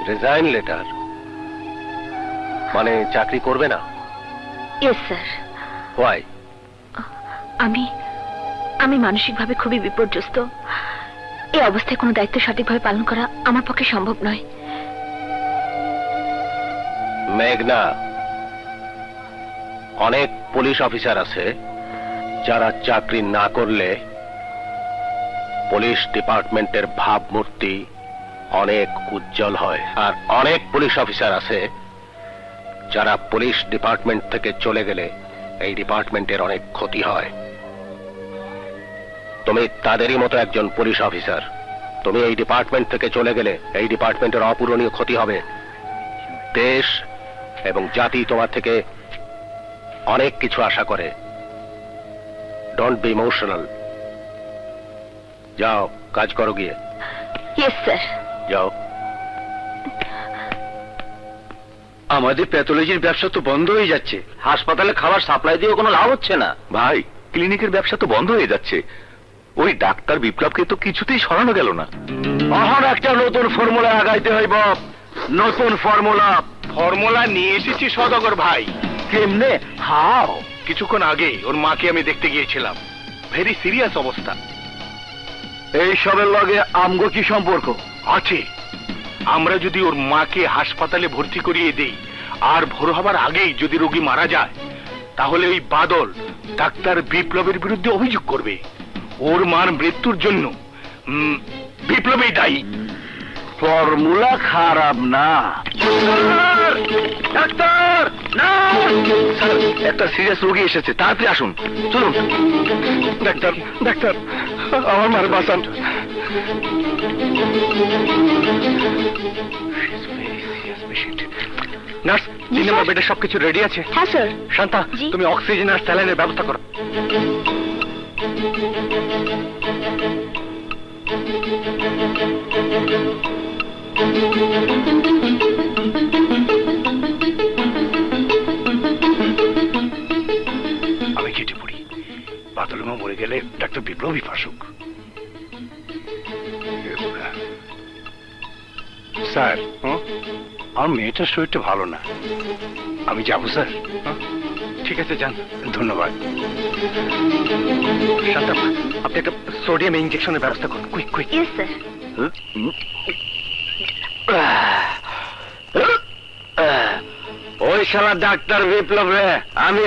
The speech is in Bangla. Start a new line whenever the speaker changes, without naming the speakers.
রিজাইন লেটার মানে চাকরি করবে না?
Yes sir.
হোয়াই?
আমি মানসিকভাবে খুবই বিপর্যস্ত। এই অবস্থায় কোনো দায়িত্ব সঠিকভাবে পালন করা আমার পক্ষে সম্ভব নয়।
মেঘনা, অনেক পুলিশ অফিসার আছে যারা চাকরি না করলে পুলিশ ডিপার্টমেন্টের ভাবমূর্তি অনেক উজ্জ্বল হয়, আর অনেক পুলিশ অফিসার আছে যারা পুলিশ ডিপার্টমেন্ট থেকে চলে গেলে এই ডিপার্টমেন্টের অনেক ক্ষতি হয়। তুমি তাদেরই মতো একজন পুলিশ অফিসার। তুমি এই ডিপার্টমেন্ট থেকে চলে গেলে এই ডিপার্টমেন্টের অপূরণীয় ক্ষতি হবে। দেশ এবং জাতি তোমার থেকে অনেক কিছু আশা করে। Don't be emotional. যাও, কাজ করো গিয়ে।
Yes sir.
যাও।
আমাদের প্যাথোলজির ব্যবসা তো বন্ধ হয়ে যাচ্ছে। হাসপাতালে খাবার সাপ্লাই দিয়ে কোনো লাভ হচ্ছে না।
ভাই, ক্লিনিকের ব্যবসা তো বন্ধ হয়ে যাচ্ছে। ওই ডাক্তার বিপ্লবকে তো কিছুতেই সরানো গেল না।
এখন একটা নতুন ফর্মুলা আগাইতে হইব। নতুন ফর্মুলা।
ফর্মুলা নিয়ে এসেছি সদাগর ভাই।
কেমনে? হাও?
কিছুক্ষণ আগে ওর মাকে আমি দেখতে গিয়েছিলাম। ভেরি সিরিয়াস অবস্থা।
এই সবের লগে আমগো কি সম্পর্ক
আছে? আমরা যদি ওর মাকে হাসপাতালে ভর্তি করিয়ে দেই আর ভোর হবার আগেই যদি রোগী মারা যায়, তাহলে ওই বাদল ডাক্তার বিপ্লবের বিরুদ্ধে অভিযোগ করবে। ওর মার মৃত্যুর জন্য বিপ্লবই দায়ী।
ফর্মুলা খারাপ না।
ডাক্তার না,
স্যার, একটা সিরিয়াস রোগী এসেছে, তাড়াতাড়ি আসুন। চলুন।
ডাক্তার ডাক্তার, আমার মার বাঁচান। নার্স, 3 নম্বর বেডে সবকিছু রেডি আছে?
হ্যাঁ স্যার।
শান্তা,
জি।
তুমি অক্সিজেন আর স্যালাইনের ব্যবস্থা করো। আমি কেটে পড়ি। বাদলমা মরে গেলে ডাক্তার বিপ্লবী ফাঁসুক। স্যার, আমার মেয়েটার শরীরটা ভালো না। আমি যাবো স্যার? ঠিক আছে, যান। ধন্যবাদ। শান্তা, আপনি একটা সোডিয়াম ইঞ্জেকশনের ব্যবস্থা করুন। Quick quick.
Yes sir.
ওই শালা ডাক্তার বিপ্লব রে আমি